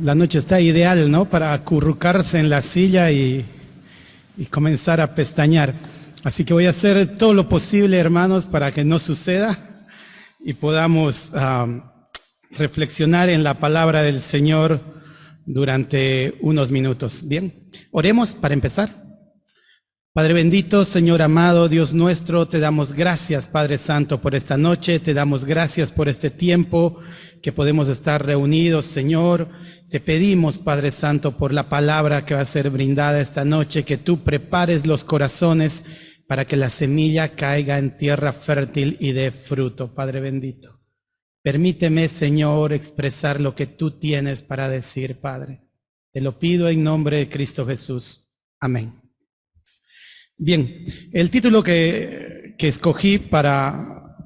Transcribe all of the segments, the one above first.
La noche está ideal, ¿no? Para acurrucarse en la silla y comenzar a pestañear. Así que voy a hacer todo lo posible, hermanos, para que no suceda y podamos reflexionar en la palabra del Señor durante unos minutos. Bien, oremos para empezar. Padre bendito, Señor amado, Dios nuestro, te damos gracias, Padre Santo, por esta noche, te damos gracias por este tiempo que podemos estar reunidos, Señor. Te pedimos, Padre Santo, por la palabra que va a ser brindada esta noche, que tú prepares los corazones para que la semilla caiga en tierra fértil y dé fruto, Padre bendito. Permíteme, Señor, expresar lo que tú tienes para decir, Padre. Te lo pido en nombre de Cristo Jesús. Amén. Bien, el título que escogí para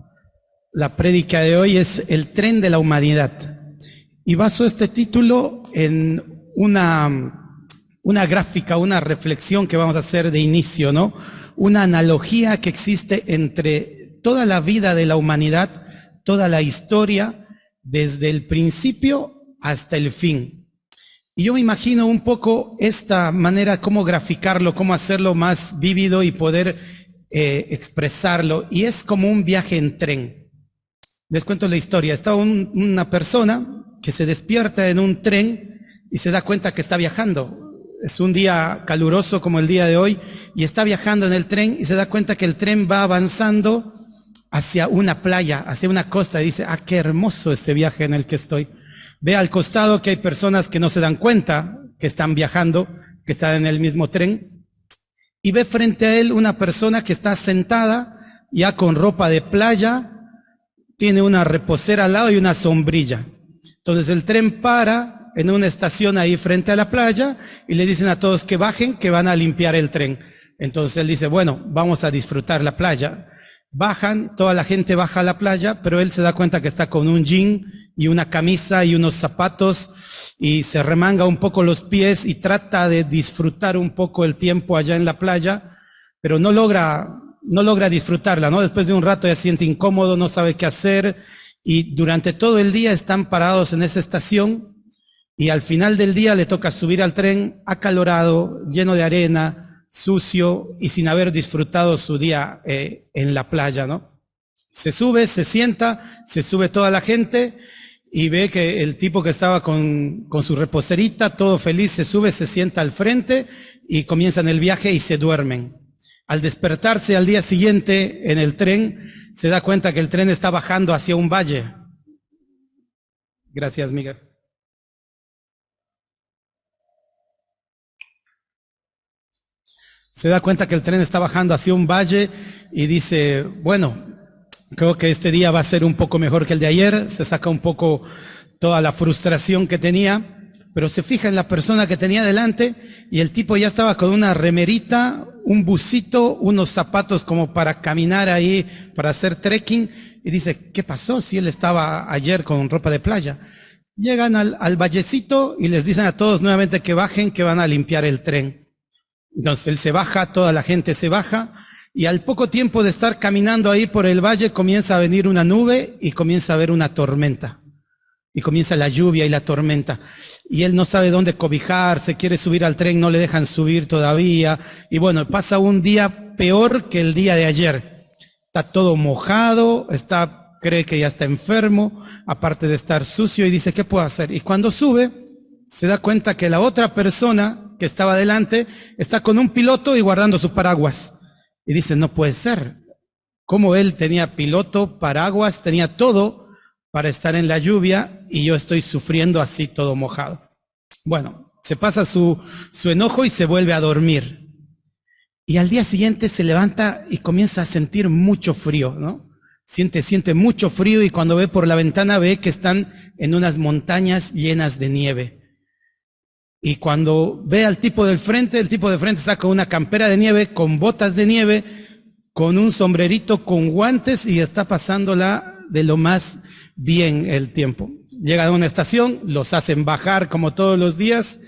la prédica de hoy es El tren de la humanidad. Y baso este título en una gráfica, una reflexión que vamos a hacer de inicio, ¿no? Una analogía que existe entre toda la vida de la humanidad, toda la historia, desde el principio hasta el fin. Y yo me imagino un poco esta manera, cómo graficarlo, cómo hacerlo más vívido y poder expresarlo. Y es como un viaje en tren. Les cuento la historia. Está una persona que se despierta en un tren y se da cuenta que está viajando. Es un día caluroso como el día de hoy y está viajando en el tren y se da cuenta que el tren va avanzando hacia una playa, hacia una costa. Y dice, ah, qué hermoso este viaje en el que estoy. Ve al costado que hay personas que no se dan cuenta que están viajando, que están en el mismo tren, y ve frente a él una persona que está sentada ya con ropa de playa, tiene una reposera al lado y una sombrilla. Entonces el tren para en una estación ahí frente a la playa y le dicen a todos que bajen, que van a limpiar el tren. Entonces él dice, bueno, vamos a disfrutar la playa. Bajan, toda la gente baja a la playa, pero él se da cuenta que está con un jean y una camisa y unos zapatos y se remanga un poco los pies y trata de disfrutar un poco el tiempo allá en la playa, pero no logra disfrutarla, ¿no? Después de un rato ya se siente incómodo, no sabe qué hacer y durante todo el día están parados en esa estación y al final del día le toca subir al tren acalorado, lleno de arena, sucio y sin haber disfrutado su día en la playa, ¿no? Se sube, se sienta, se sube toda la gente y ve que el tipo que estaba con su reposerita, todo feliz, se sube, se sienta al frente y comienzan el viaje y se duermen. Al despertarse al día siguiente en el tren, se da cuenta que el tren está bajando hacia un valle. Gracias, Miguel. Se da cuenta que el tren está bajando hacia un valle y dice, bueno, creo que este día va a ser un poco mejor que el de ayer. Se saca un poco toda la frustración que tenía, pero se fija en la persona que tenía delante y el tipo ya estaba con una remerita, un busito, unos zapatos como para caminar ahí, para hacer trekking, y dice, ¿qué pasó si él estaba ayer con ropa de playa? Llegan al vallecito y les dicen a todos nuevamente que bajen, que van a limpiar el tren. Entonces él se baja, toda la gente se baja y al poco tiempo de estar caminando ahí por el valle comienza a venir una nube y comienza a haber una tormenta. Y comienza la lluvia y la tormenta. Y él no sabe dónde cobijarse, quiere subir al tren, no le dejan subir todavía. Y bueno, pasa un día peor que el día de ayer. Está todo mojado, cree que ya está enfermo, aparte de estar sucio y dice, ¿qué puedo hacer? Y cuando sube, se da cuenta que la otra persona que estaba adelante está con un piloto y guardando su paraguas. Y dice, no puede ser. Como él tenía piloto, paraguas, tenía todo para estar en la lluvia y yo estoy sufriendo así todo mojado. Bueno, se pasa su enojo y se vuelve a dormir. Y al día siguiente se levanta y comienza a sentir mucho frío, ¿no? Siente mucho frío y cuando ve por la ventana ve que están en unas montañas llenas de nieve. Y cuando ve al tipo del frente, el tipo de frente saca una campera de nieve, con botas de nieve, con un sombrerito, con guantes y está pasándola de lo más bien el tiempo. Llegan a una estación, los hacen bajar como todos los días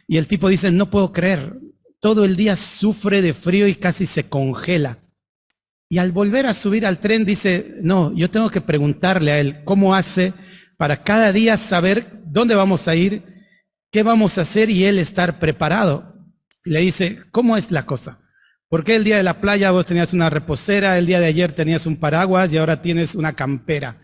y el tipo dice, no puedo creer, todo el día sufre de frío y casi se congela. Y al volver a subir al tren dice, no, yo tengo que preguntarle a él cómo hace para cada día saber dónde vamos a ir ¿qué vamos a hacer? Y él estar preparado. Y le dice, ¿cómo es la cosa? ¿Por qué el día de la playa vos tenías una reposera, el día de ayer tenías un paraguas y ahora tienes una campera?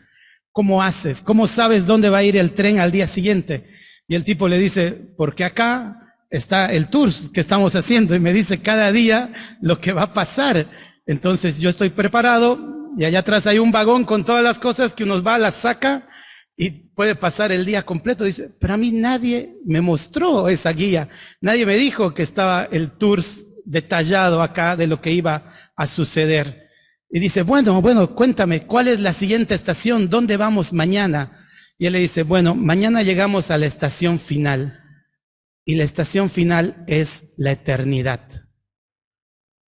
¿Cómo haces? ¿Cómo sabes dónde va a ir el tren al día siguiente? Y el tipo le dice, porque acá está el tour que estamos haciendo y me dice cada día lo que va a pasar. Entonces yo estoy preparado y allá atrás hay un vagón con todas las cosas que uno va, las saca y puede pasar el día completo. Dice, pero a mí nadie me mostró esa guía. Nadie me dijo que estaba el tour detallado acá de lo que iba a suceder. Y dice, bueno, cuéntame, ¿cuál es la siguiente estación? ¿Dónde vamos mañana? Y él le dice, bueno, mañana llegamos a la estación final. Y la estación final es la eternidad.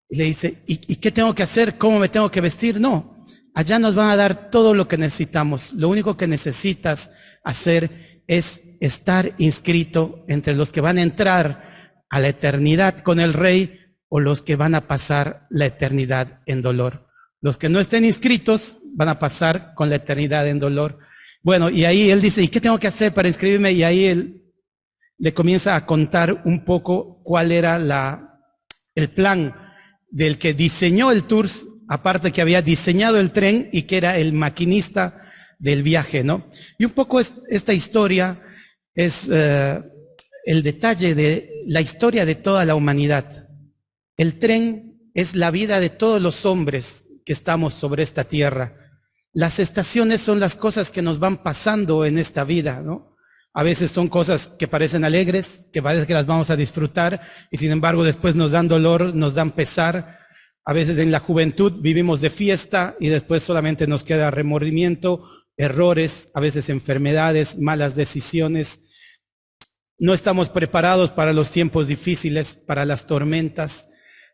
Y le dice, ¿y qué tengo que hacer? ¿Cómo me tengo que vestir? No, allá nos van a dar todo lo que necesitamos. Lo único que necesitas hacer es estar inscrito entre los que van a entrar a la eternidad con el Rey o los que van a pasar la eternidad en dolor. Los que no estén inscritos van a pasar con la eternidad en dolor. Bueno, y ahí él dice, ¿y qué tengo que hacer para inscribirme? Y ahí él le comienza a contar un poco cuál era el plan del que diseñó el tour, aparte que había diseñado el tren y que era el maquinista del viaje, ¿no? Y un poco esta historia es el detalle de la historia de toda la humanidad. El tren es la vida de todos los hombres que estamos sobre esta tierra. Las estaciones son las cosas que nos van pasando en esta vida, ¿no? A veces son cosas que parecen alegres, que parece que las vamos a disfrutar y sin embargo después nos dan dolor, nos dan pesar. A veces en la juventud vivimos de fiesta y después solamente nos queda remordimiento, errores, a veces enfermedades, malas decisiones. No estamos preparados para los tiempos difíciles, para las tormentas.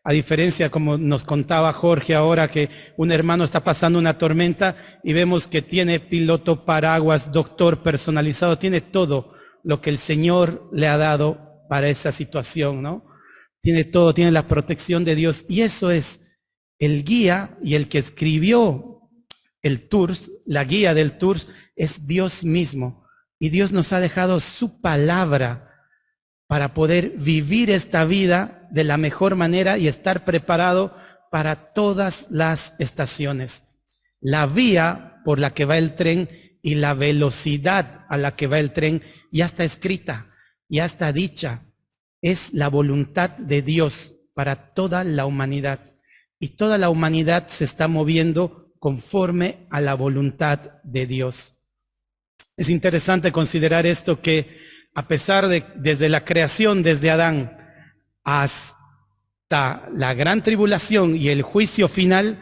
A diferencia, como nos contaba Jorge ahora, que un hermano está pasando una tormenta y vemos que tiene piloto, paraguas, doctor personalizado, tiene todo lo que el Señor le ha dado para esa situación, ¿no? Tiene todo, tiene la protección de Dios. Y eso es el guía y el que escribió el Tours, la guía del Tours, es Dios mismo. Y Dios nos ha dejado su palabra para poder vivir esta vida de la mejor manera y estar preparado para todas las estaciones. La vía por la que va el tren y la velocidad a la que va el tren ya está escrita, ya está dicha. Es la voluntad de Dios para toda la humanidad. Y toda la humanidad se está moviendo conforme a la voluntad de Dios. Es interesante considerar esto, que a pesar de desde la creación, desde Adán hasta la gran tribulación y el juicio final,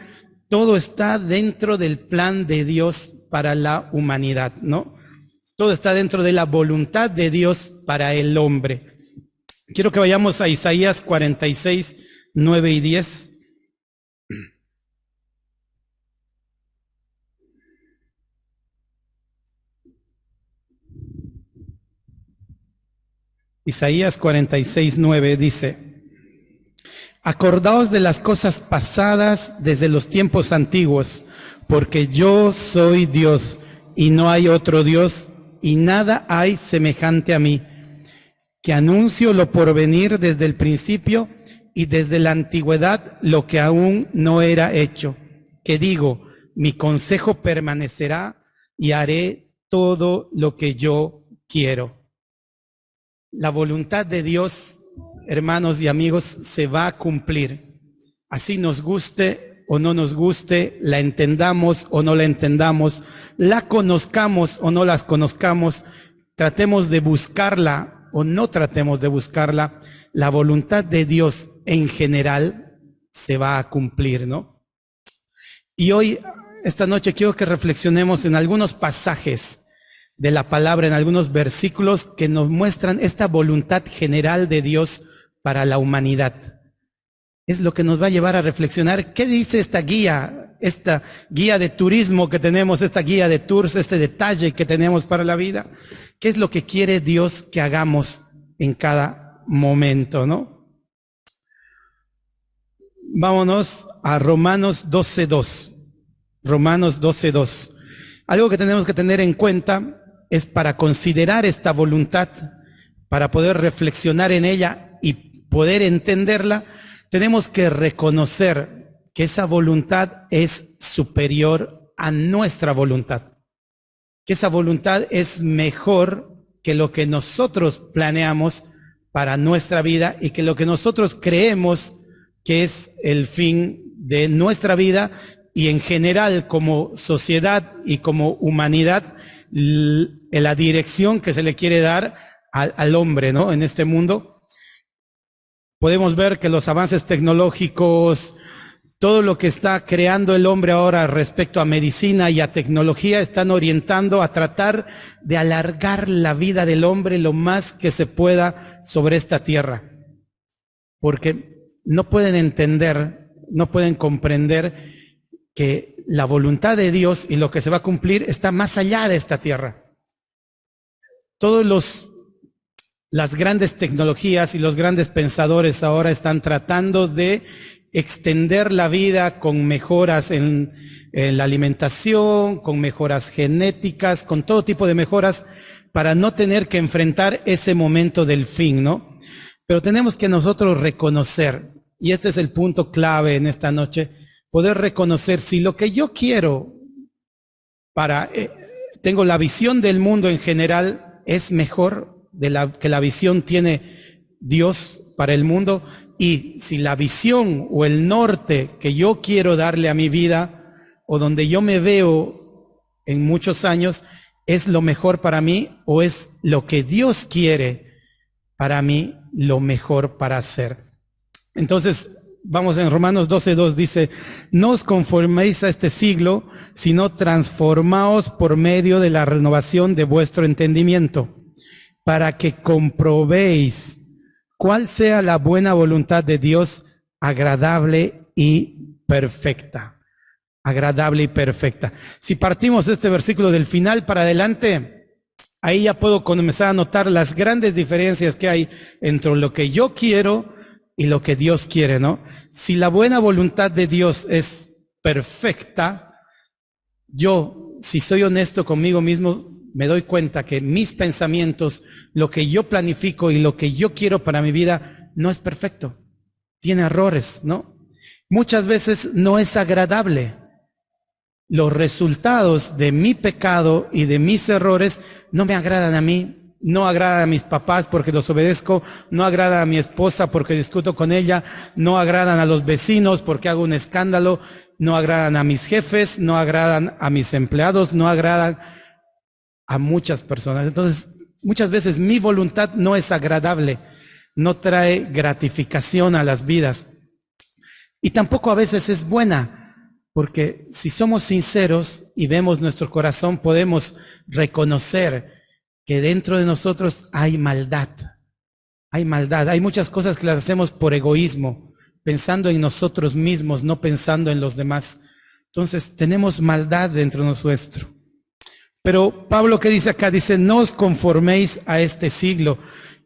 todo está dentro del plan de Dios para la humanidad, ¿no? Todo está dentro de la voluntad de Dios para el hombre. Quiero que vayamos a Isaías 46, 9 y 10. Isaías 46, 9 dice: acordaos de las cosas pasadas desde los tiempos antiguos, porque yo soy Dios y no hay otro Dios, y nada hay semejante a mí, que anuncio lo porvenir desde el principio y desde la antigüedad lo que aún no era hecho, que digo, mi consejo permanecerá y haré todo lo que yo quiero. La voluntad de Dios, hermanos y amigos, se va a cumplir. Así nos guste o no nos guste, la entendamos o no la entendamos, la conozcamos o no las conozcamos, tratemos de buscarla o no tratemos de buscarla, la voluntad de Dios en general se va a cumplir, ¿no? Y hoy, esta noche, quiero que reflexionemos en algunos pasajes de la palabra, en algunos versículos que nos muestran esta voluntad general de Dios para la humanidad. Es lo que nos va a llevar a reflexionar. ¿Qué dice esta guía de turismo que tenemos, esta guía de tours, este detalle que tenemos para la vida? ¿Qué es lo que quiere Dios que hagamos en cada momento, no? Vámonos a Romanos 12:2. Romanos 12:2. Algo que tenemos que tener en cuenta es, para considerar esta voluntad, para poder reflexionar en ella y poder entenderla, tenemos que reconocer que esa voluntad es superior a nuestra voluntad, que esa voluntad es mejor que lo que nosotros planeamos para nuestra vida y que lo que nosotros creemos que es el fin de nuestra vida y en general como sociedad y como humanidad, la dirección que se le quiere dar al hombre, ¿no? En este mundo. Podemos ver que los avances tecnológicos, todo lo que está creando el hombre ahora respecto a medicina y a tecnología, están orientando a tratar de alargar la vida del hombre lo más que se pueda sobre esta tierra. Porque no pueden entender, no pueden comprender que la voluntad de Dios y lo que se va a cumplir está más allá de esta tierra. Las grandes tecnologías y los grandes pensadores ahora están tratando de extender la vida con mejoras en la alimentación, con mejoras genéticas, con todo tipo de mejoras para no tener que enfrentar ese momento del fin, ¿no? Pero tenemos que nosotros reconocer, y este es el punto clave en esta noche, poder reconocer si lo que yo quiero tengo la visión del mundo en general es mejor que la visión tiene Dios para el mundo, y si la visión o el norte que yo quiero darle a mi vida o donde yo me veo en muchos años es lo mejor para mí o es lo que Dios quiere para mí lo mejor para hacer. Entonces, vamos en Romanos 12:2 dice, no os conforméis a este siglo, sino transformaos por medio de la renovación de vuestro entendimiento, para que comprobéis cuál sea la buena voluntad de Dios, agradable y perfecta. Agradable y perfecta. Si partimos este versículo del final para adelante, ahí ya puedo comenzar a notar las grandes diferencias que hay entre lo que yo quiero y lo que Dios quiere, ¿no? Si la buena voluntad de Dios es perfecta, si soy honesto conmigo mismo, me doy cuenta que mis pensamientos, lo que yo planifico y lo que yo quiero para mi vida no es perfecto. Tiene errores, ¿no? Muchas veces no es agradable. Los resultados de mi pecado y de mis errores no me agradan a mí, no agradan a mis papás porque los obedezco, no agradan a mi esposa porque discuto con ella, no agradan a los vecinos porque hago un escándalo, no agradan a mis jefes, no agradan a mis empleados, no agradan a muchas personas. Entonces, muchas veces mi voluntad no es agradable, no trae gratificación a las vidas. Y tampoco a veces es buena, porque si somos sinceros y vemos nuestro corazón, podemos reconocer que dentro de nosotros hay maldad. Hay maldad, hay muchas cosas que las hacemos por egoísmo, pensando en nosotros mismos, no pensando en los demás. Entonces, tenemos maldad dentro de nuestro. Pero Pablo, ¿qué dice acá? Dice, no os conforméis a este siglo,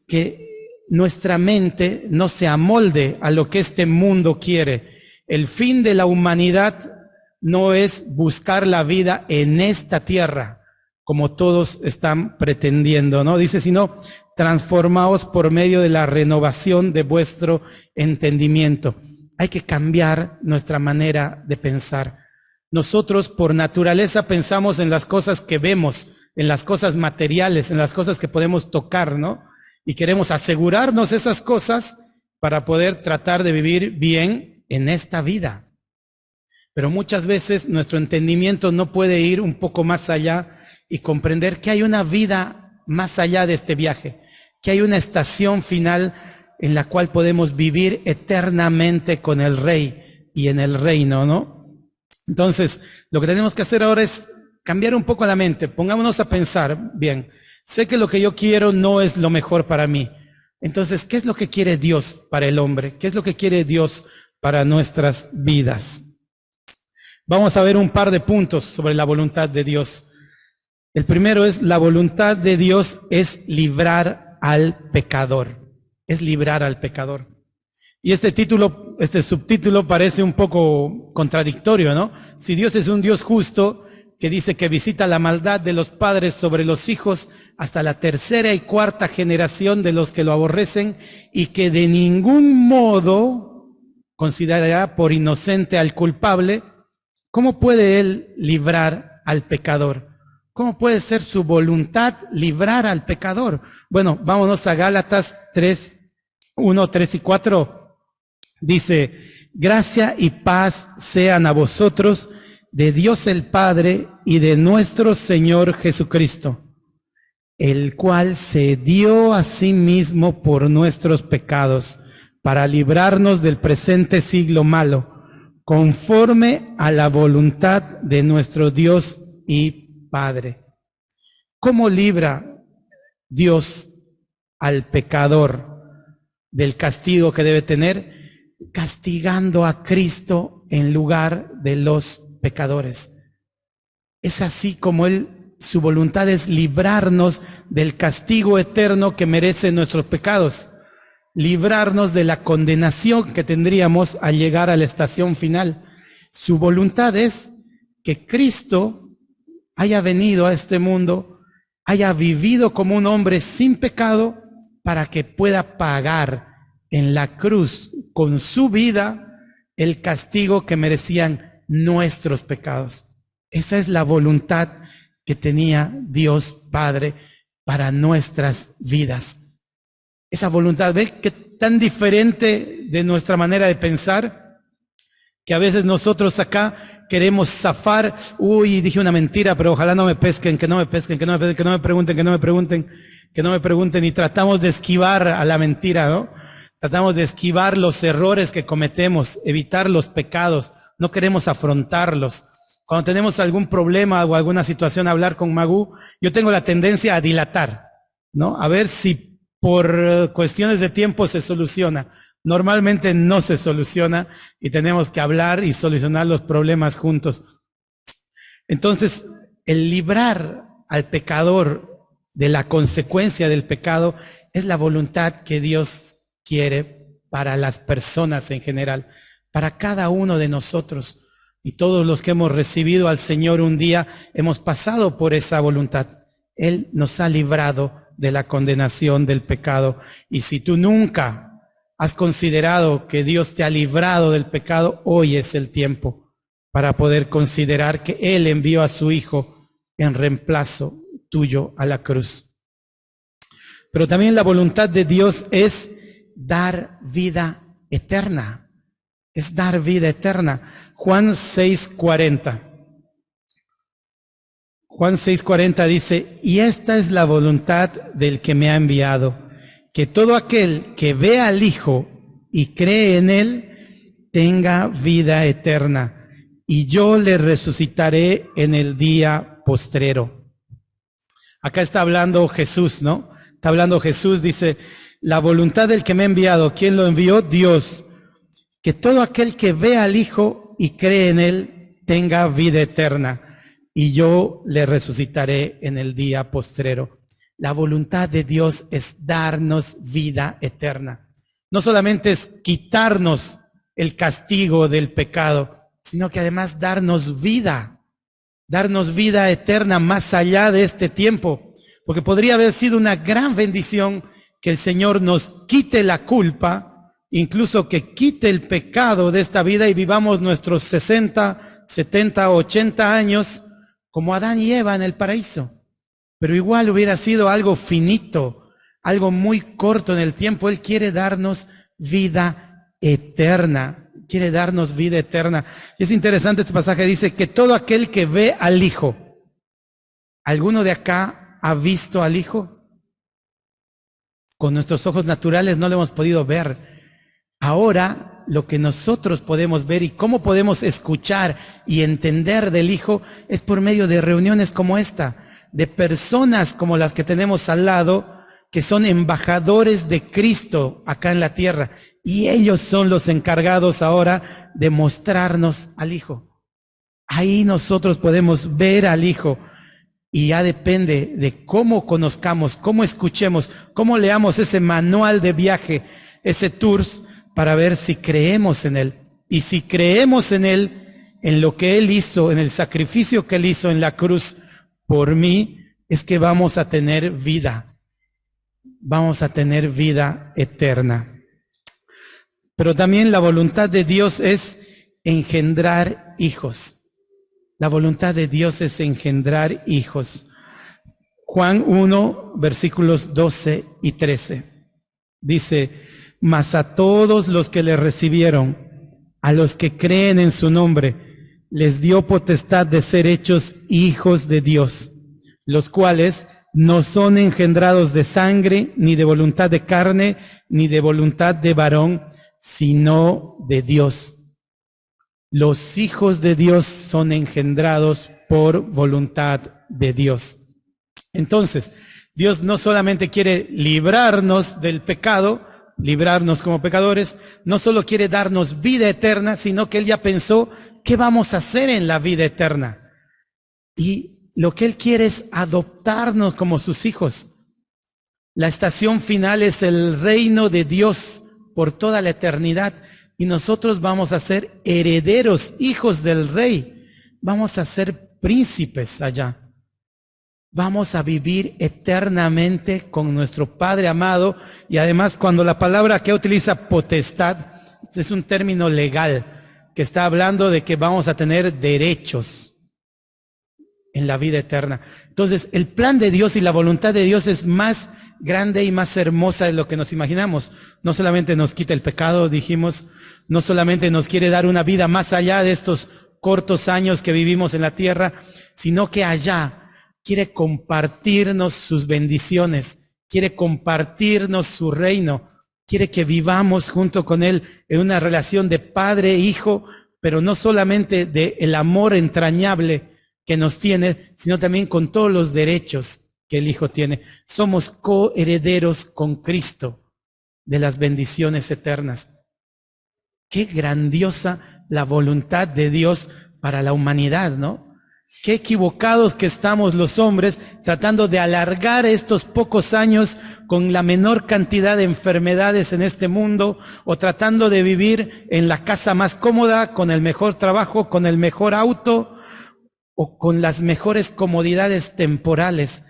que nuestra mente no se amolde a lo que este mundo quiere. El fin de la humanidad no es buscar la vida en esta tierra, como todos están pretendiendo, ¿no? Dice, sino transformaos por medio de la renovación de vuestro entendimiento. Hay que cambiar nuestra manera de pensar. Nosotros por naturaleza pensamos en las cosas que vemos, en las cosas materiales, en las cosas que podemos tocar, ¿no? Y queremos asegurarnos esas cosas para poder tratar de vivir bien en esta vida. Pero muchas veces nuestro entendimiento no puede ir un poco más allá y comprender que hay una vida más allá de este viaje, que hay una estación final en la cual podemos vivir eternamente con el Rey y en el reino, ¿no? Entonces, lo que tenemos que hacer ahora es cambiar un poco la mente. Pongámonos a pensar, bien, sé que lo que yo quiero no es lo mejor para mí. Entonces, ¿qué es lo que quiere Dios para el hombre? ¿Qué es lo que quiere Dios para nuestras vidas? Vamos a ver un par de puntos sobre la voluntad de Dios. El primero es, la voluntad de Dios es librar al pecador. Es librar al pecador. Y este subtítulo parece un poco contradictorio, ¿no? Si Dios es un Dios justo, que dice que visita la maldad de los padres sobre los hijos hasta la tercera y cuarta generación de los que lo aborrecen, y que de ningún modo considerará por inocente al culpable. ¿Cómo puede él librar al pecador? ¿Cómo puede ser su voluntad librar al pecador? Bueno, vámonos a Gálatas 3, 1, 3 y 4. Dice: gracia y paz sean a vosotros de Dios el Padre y de nuestro Señor Jesucristo, el cual se dio a sí mismo por nuestros pecados, para librarnos del presente siglo malo, conforme a la voluntad de nuestro Dios y Padre. ¿Cómo libra Dios al pecador del castigo que debe tener? Castigando a Cristo en lugar de los pecadores. Es así como su voluntad es librarnos del castigo eterno que merecen nuestros pecados, librarnos de la condenación que tendríamos al llegar a la estación final. Su voluntad es que Cristo haya venido a este mundo, haya vivido como un hombre sin pecado, para que pueda pagar en la cruz con su vida el castigo que merecían nuestros pecados. Esa es la voluntad que tenía Dios Padre para nuestras vidas. Esa voluntad, ¿ves qué tan diferente de nuestra manera de pensar? Que a veces nosotros acá queremos zafar. Uy, dije una mentira, pero ojalá no me pesquen, que no me pesquen, que no me pesquen, que no me pregunten, que no me pregunten, que no me pregunten, y tratamos de esquivar a la mentira, ¿no? Tratamos de esquivar los errores que cometemos, evitar los pecados, no queremos afrontarlos. Cuando tenemos algún problema o alguna situación a hablar con Magú, yo tengo la tendencia a dilatar, ¿no? A ver si por cuestiones de tiempo se soluciona. Normalmente no se soluciona y tenemos que hablar y solucionar los problemas juntos. Entonces, el librar al pecador de la consecuencia del pecado es la voluntad que Dios quiere para las personas en general, para cada uno de nosotros. Y todos los que hemos recibido al Señor un día hemos pasado por esa voluntad. Él nos ha librado de la condenación del pecado. Y si tú nunca has considerado que Dios te ha librado del pecado, hoy es el tiempo para poder considerar que Él envió a su Hijo en reemplazo tuyo a la cruz. Pero también la voluntad de Dios es dar vida eterna. Es dar vida eterna. Juan 6:40. Juan 6:40 dice: y esta es la voluntad del que me ha enviado, que todo aquel que ve al Hijo y cree en Él tenga vida eterna, y yo le resucitaré en el día postrero. Acá está hablando Jesús, ¿no? Está hablando Jesús, dice: la voluntad del que me ha enviado. ¿Quién lo envió? Dios. Que todo aquel que ve al Hijo y cree en Él tenga vida eterna, y yo le resucitaré en el día postrero. La voluntad de Dios es darnos vida eterna. No solamente es quitarnos el castigo del pecado, sino que además darnos vida eterna más allá de este tiempo. Porque podría haber sido una gran bendición que el Señor nos quite la culpa, incluso que quite el pecado de esta vida y vivamos nuestros 60, 70, 80 años como Adán y Eva en el paraíso. Pero igual hubiera sido algo finito, algo muy corto en el tiempo. Él quiere darnos vida eterna, quiere darnos vida eterna. Y es interesante este pasaje, dice que todo aquel que ve al Hijo. ¿Alguno de acá ha visto al Hijo? Con nuestros ojos naturales no lo hemos podido ver. Ahora, lo que nosotros podemos ver y cómo podemos escuchar y entender del Hijo es por medio de reuniones como esta, de personas como las que tenemos al lado, que son embajadores de Cristo acá en la tierra. Y ellos son los encargados ahora de mostrarnos al Hijo. Ahí nosotros podemos ver al Hijo. Y ya depende de cómo conozcamos, cómo escuchemos, cómo leamos ese manual de viaje, ese tours, para ver si creemos en Él. Y si creemos en Él, en lo que Él hizo, en el sacrificio que Él hizo en la cruz por mí, es que vamos a tener vida. Vamos a tener vida eterna. Pero también la voluntad de Dios es engendrar hijos. La voluntad de Dios es engendrar hijos. Juan 1, versículos 12 y 13. Dice, mas a todos los que le recibieron, a los que creen en su nombre, les dio potestad de ser hechos hijos de Dios, los cuales no son engendrados de sangre, ni de voluntad de carne, ni de voluntad de varón, sino de Dios. Los hijos de Dios son engendrados por voluntad de Dios. Entonces, Dios no solamente quiere librarnos del pecado, librarnos como pecadores, no solo quiere darnos vida eterna, sino que Él ya pensó qué vamos a hacer en la vida eterna. Y lo que Él quiere es adoptarnos como sus hijos. La estación final es el reino de Dios por toda la eternidad. Y nosotros vamos a ser herederos, hijos del Rey. Vamos a ser príncipes allá. Vamos a vivir eternamente con nuestro Padre amado. Y además, cuando la palabra que utiliza potestad, es un término legal, que está hablando de que vamos a tener derechos en la vida eterna. Entonces, el plan de Dios y la voluntad de Dios es más grande y más hermosa de lo que nos imaginamos. No solamente nos quita el pecado, dijimos, no solamente nos quiere dar una vida más allá de estos cortos años que vivimos en la tierra, sino que allá quiere compartirnos sus bendiciones, quiere compartirnos su reino, quiere que vivamos junto con Él en una relación de padre e hijo, pero no solamente de el amor entrañable que nos tiene, sino también con todos los derechos que el Hijo tiene. Somos coherederos con Cristo de las bendiciones eternas. Qué grandiosa la voluntad de Dios para la humanidad, ¿no? Qué equivocados que estamos los hombres tratando de alargar estos pocos años con la menor cantidad de enfermedades en este mundo, o tratando de vivir en la casa más cómoda, con el mejor trabajo, con el mejor auto, o con las mejores comodidades temporales.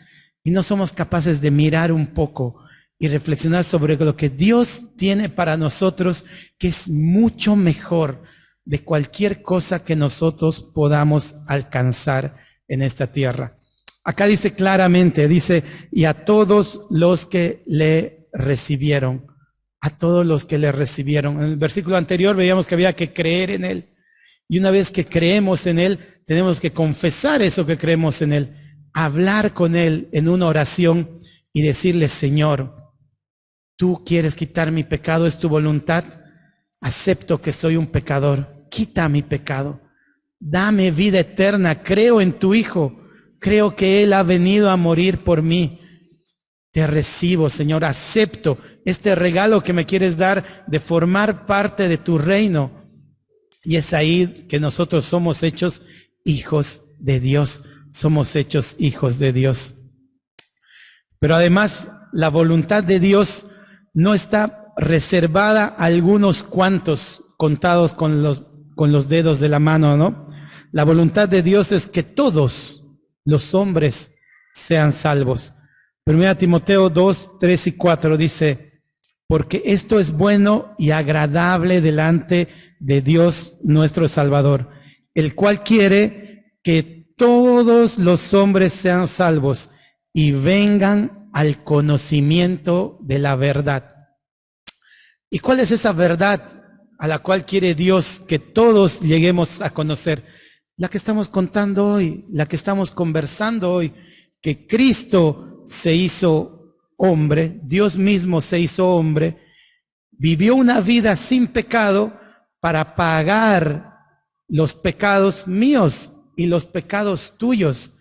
Y no somos capaces de mirar un poco y reflexionar sobre lo que Dios tiene para nosotros, que es mucho mejor de cualquier cosa que nosotros podamos alcanzar en esta tierra. Acá dice claramente, dice, y a todos los que le recibieron, a todos los que le recibieron. En el versículo anterior veíamos que había que creer en Él. Y una vez que creemos en Él, tenemos que confesar eso que creemos en Él, hablar con Él en una oración y decirle, Señor, tú quieres quitar mi pecado, es tu voluntad, acepto que soy un pecador, quita mi pecado, dame vida eterna, creo en tu Hijo, creo que Él ha venido a morir por mí, te recibo, Señor, acepto este regalo que me quieres dar de formar parte de tu reino. Y es ahí que nosotros somos hechos hijos de Dios. Somos hechos hijos de Dios. Pero además, la voluntad de Dios no está reservada a algunos cuantos contados con los dedos de la mano, ¿no? La voluntad de Dios es que todos los hombres sean salvos. 1 Timoteo 2, 3 y 4 dice, porque esto es bueno y agradable delante de Dios nuestro Salvador, el cual quiere que todos los hombres sean salvos y vengan al conocimiento de la verdad. ¿Y cuál es esa verdad a la cual quiere Dios que todos lleguemos a conocer? La que estamos contando hoy, la que estamos conversando hoy, que Cristo se hizo hombre, Dios mismo se hizo hombre, vivió una vida sin pecado para pagar los pecados míos y los pecados tuyos.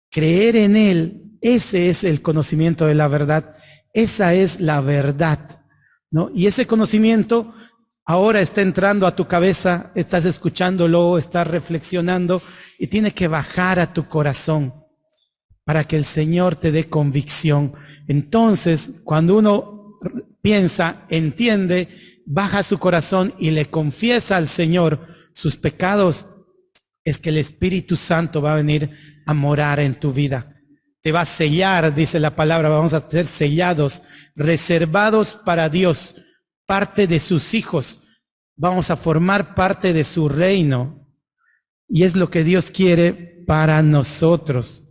Creer en Él, ese es el conocimiento de la verdad, esa es la verdad, ¿no? Y ese conocimiento ahora está entrando a tu cabeza, estás escuchándolo, estás reflexionando y tiene que bajar a tu corazón para que el Señor te dé convicción. Entonces, cuando uno piensa, entiende, baja su corazón y le confiesa al Señor sus pecados, es que el Espíritu Santo va a venir a morar en tu vida. Te va a sellar, dice la palabra, vamos a ser sellados, reservados para Dios, parte de sus hijos. Vamos a formar parte de su reino. Y es lo que Dios quiere para nosotros.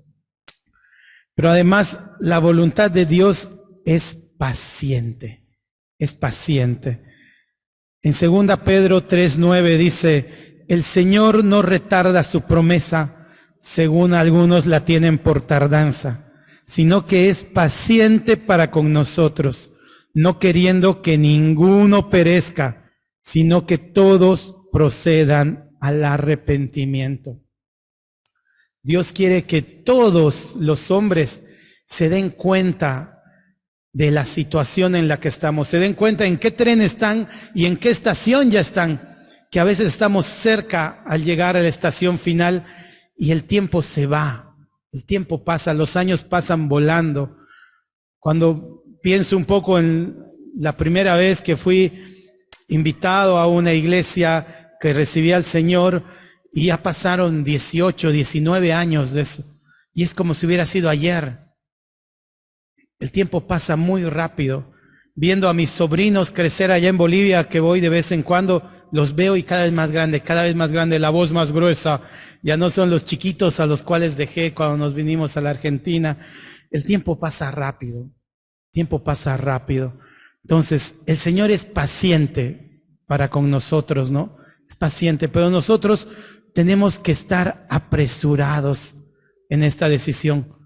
Pero además, la voluntad de Dios es paciente. Es paciente. En 2 Pedro 3:9 dice, el Señor no retarda su promesa, según algunos la tienen por tardanza, sino que es paciente para con nosotros, no queriendo que ninguno perezca, sino que todos procedan al arrepentimiento. Dios quiere que todos los hombres se den cuenta de la situación en la que estamos, se den cuenta en qué tren están y en qué estación ya están, que a veces estamos cerca al llegar a la estación final y el tiempo se va, el tiempo pasa, los años pasan volando. Cuando pienso un poco en la primera vez que fui invitado a una iglesia que recibí al Señor, y ya pasaron 18, 19 años de eso, y es como si hubiera sido ayer. El tiempo pasa muy rápido. Viendo a mis sobrinos crecer allá en Bolivia, que voy de vez en cuando, los veo y cada vez más grande, la voz más gruesa. Ya no son los chiquitos a los cuales dejé cuando nos vinimos a la Argentina. El tiempo pasa rápido. El tiempo pasa rápido. Entonces, el Señor es paciente para con nosotros, ¿no? Es paciente, pero nosotros tenemos que estar apresurados en esta decisión.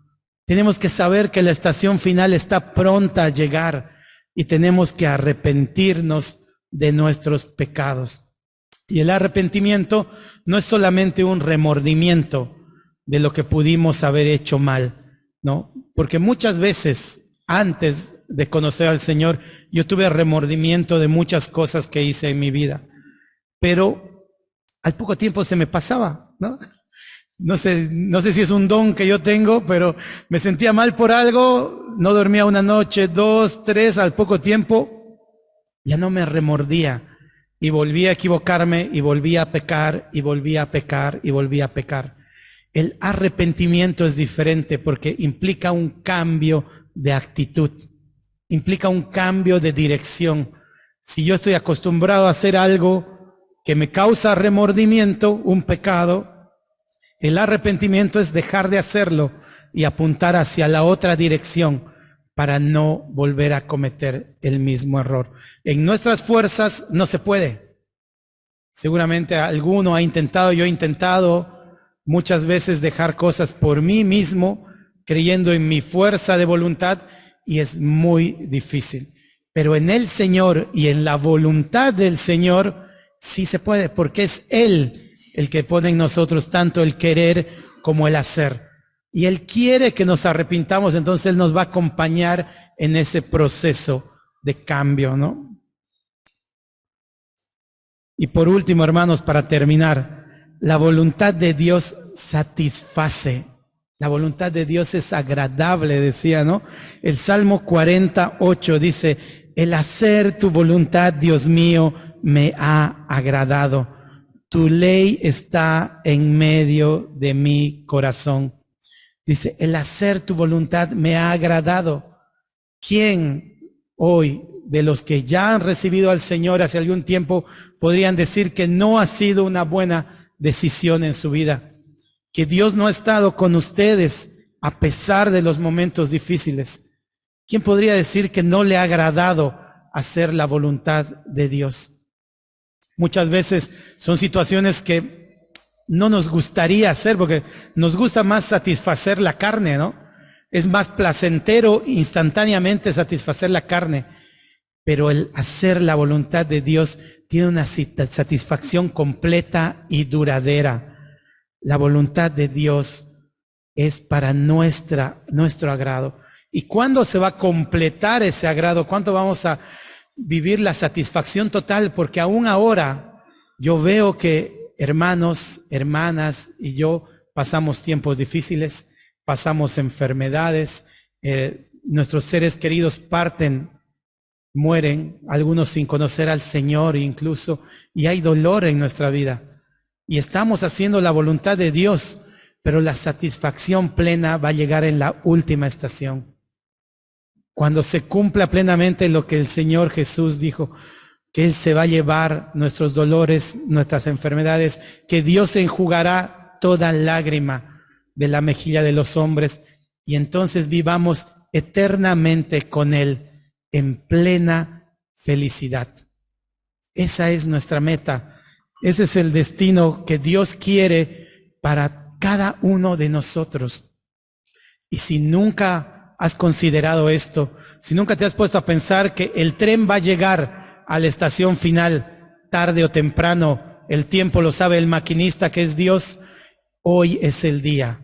Tenemos que saber que la estación final está pronta a llegar y tenemos que arrepentirnos de nuestros pecados. Y el arrepentimiento no es solamente un remordimiento de lo que pudimos haber hecho mal, ¿no? Porque muchas veces, antes de conocer al Señor, yo tuve remordimiento de muchas cosas que hice en mi vida, pero al poco tiempo se me pasaba, ¿no? No sé si es un don que yo tengo, pero me sentía mal por algo, no dormía una noche, 2, 3, al poco tiempo ya no me remordía y volví a equivocarme y volví a pecar y volví a pecar y volví a pecar. El arrepentimiento es diferente porque implica un cambio de actitud, implica un cambio de dirección. Si yo estoy acostumbrado a hacer algo que me causa remordimiento, un pecado, el arrepentimiento es dejar de hacerlo y apuntar hacia la otra dirección para no volver a cometer el mismo error. En nuestras fuerzas no se puede. Seguramente alguno ha intentado, yo he intentado muchas veces dejar cosas por mí mismo, creyendo en mi fuerza de voluntad, y es muy difícil. Pero en el Señor y en la voluntad del Señor sí se puede, porque es Él el que pone en nosotros tanto el querer como el hacer. Y Él quiere que nos arrepintamos, entonces Él nos va a acompañar en ese proceso de cambio, ¿no? Y por último, hermanos, para terminar, la voluntad de Dios satisface. La voluntad de Dios es agradable, decía, ¿no? El Salmo 48 dice, el hacer tu voluntad, Dios mío, me ha agradado. Tu ley está en medio de mi corazón. Dice, el hacer tu voluntad me ha agradado. ¿Quién hoy, de los que ya han recibido al Señor hace algún tiempo, podrían decir que no ha sido una buena decisión en su vida? Que Dios no ha estado con ustedes a pesar de los momentos difíciles. ¿Quién podría decir que no le ha agradado hacer la voluntad de Dios? Muchas veces son situaciones que no nos gustaría hacer porque nos gusta más satisfacer la carne, ¿no? Es más placentero instantáneamente satisfacer la carne, pero el hacer la voluntad de Dios tiene una satisfacción completa y duradera. La voluntad de Dios es para nuestro agrado. ¿Y cuándo se va a completar ese agrado? ¿Cuándo vamos a vivir la satisfacción total? Porque aún ahora yo veo que hermanos, hermanas y yo pasamos tiempos difíciles, pasamos enfermedades, nuestros seres queridos parten, mueren, algunos sin conocer al Señor incluso, y hay dolor en nuestra vida. y estamos haciendo la voluntad de Dios, pero la satisfacción plena va a llegar en la última estación. Cuando se cumpla plenamente lo que el Señor Jesús dijo, que Él se va a llevar nuestros dolores, nuestras enfermedades, que Dios enjugará toda lágrima de la mejilla de los hombres, y entonces vivamos eternamente con Él en plena felicidad. Esa es nuestra meta. Ese es el destino que Dios quiere para cada uno de nosotros. Y si nunca has considerado esto, si nunca te has puesto a pensar que el tren va a llegar a la estación final, tarde o temprano, el tiempo lo sabe el maquinista que es Dios, hoy es el día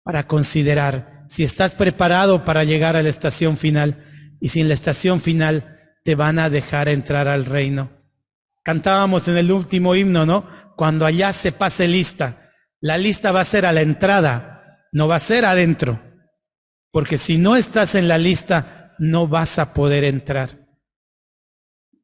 para considerar si estás preparado para llegar a la estación final y si en la estación final te van a dejar entrar al reino. Cantábamos en el último himno, ¿no? Cuando allá se pase lista, la lista va a ser a la entrada, no va a ser adentro, porque si no estás en la lista, no vas a poder entrar.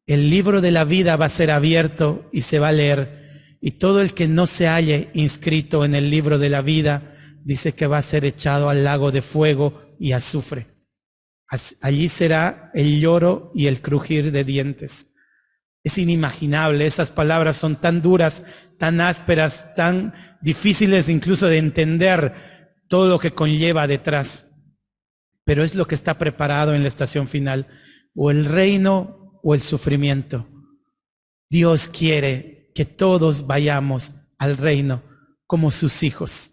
El libro de la vida va a ser abierto y se va a leer, y todo el que no se halle inscrito en el libro de la vida, dice que va a ser echado al lago de fuego y azufre. Allí será el lloro y el crujir de dientes. Es inimaginable, esas palabras son tan duras, tan ásperas, tan difíciles incluso de entender todo lo que conlleva detrás. Pero es lo que está preparado en la estación final, o el reino o el sufrimiento. Dios quiere que todos vayamos al reino como sus hijos.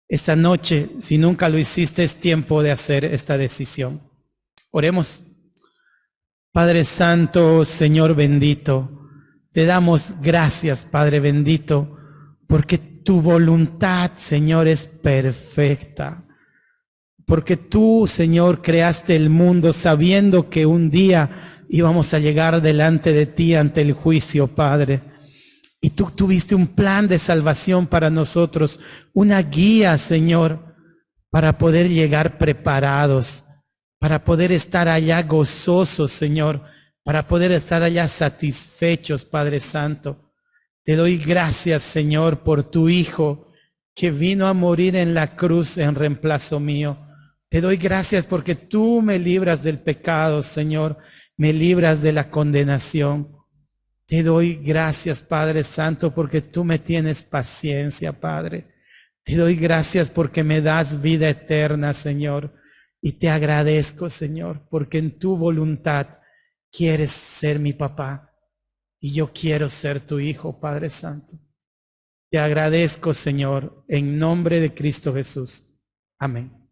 Esta noche, si nunca lo hiciste, es tiempo de hacer esta decisión. Oremos. Padre Santo, Señor bendito, te damos gracias, Padre bendito, porque tu voluntad, Señor, es perfecta. Porque tú, Señor, creaste el mundo sabiendo que un día íbamos a llegar delante de ti ante el juicio, Padre. Y tú tuviste un plan de salvación para nosotros, una guía, Señor, para poder llegar preparados, para poder estar allá gozosos, Señor, para poder estar allá satisfechos, Padre Santo. Te doy gracias, Señor, por tu Hijo que vino a morir en la cruz en reemplazo mío. Te doy gracias porque tú me libras del pecado, Señor, me libras de la condenación. Te doy gracias, Padre Santo, porque tú me tienes paciencia, Padre. Te doy gracias porque me das vida eterna, Señor. Y te agradezco, Señor, porque en tu voluntad quieres ser mi papá. Y yo quiero ser tu hijo, Padre Santo. Te agradezco, Señor, en nombre de Cristo Jesús. Amén.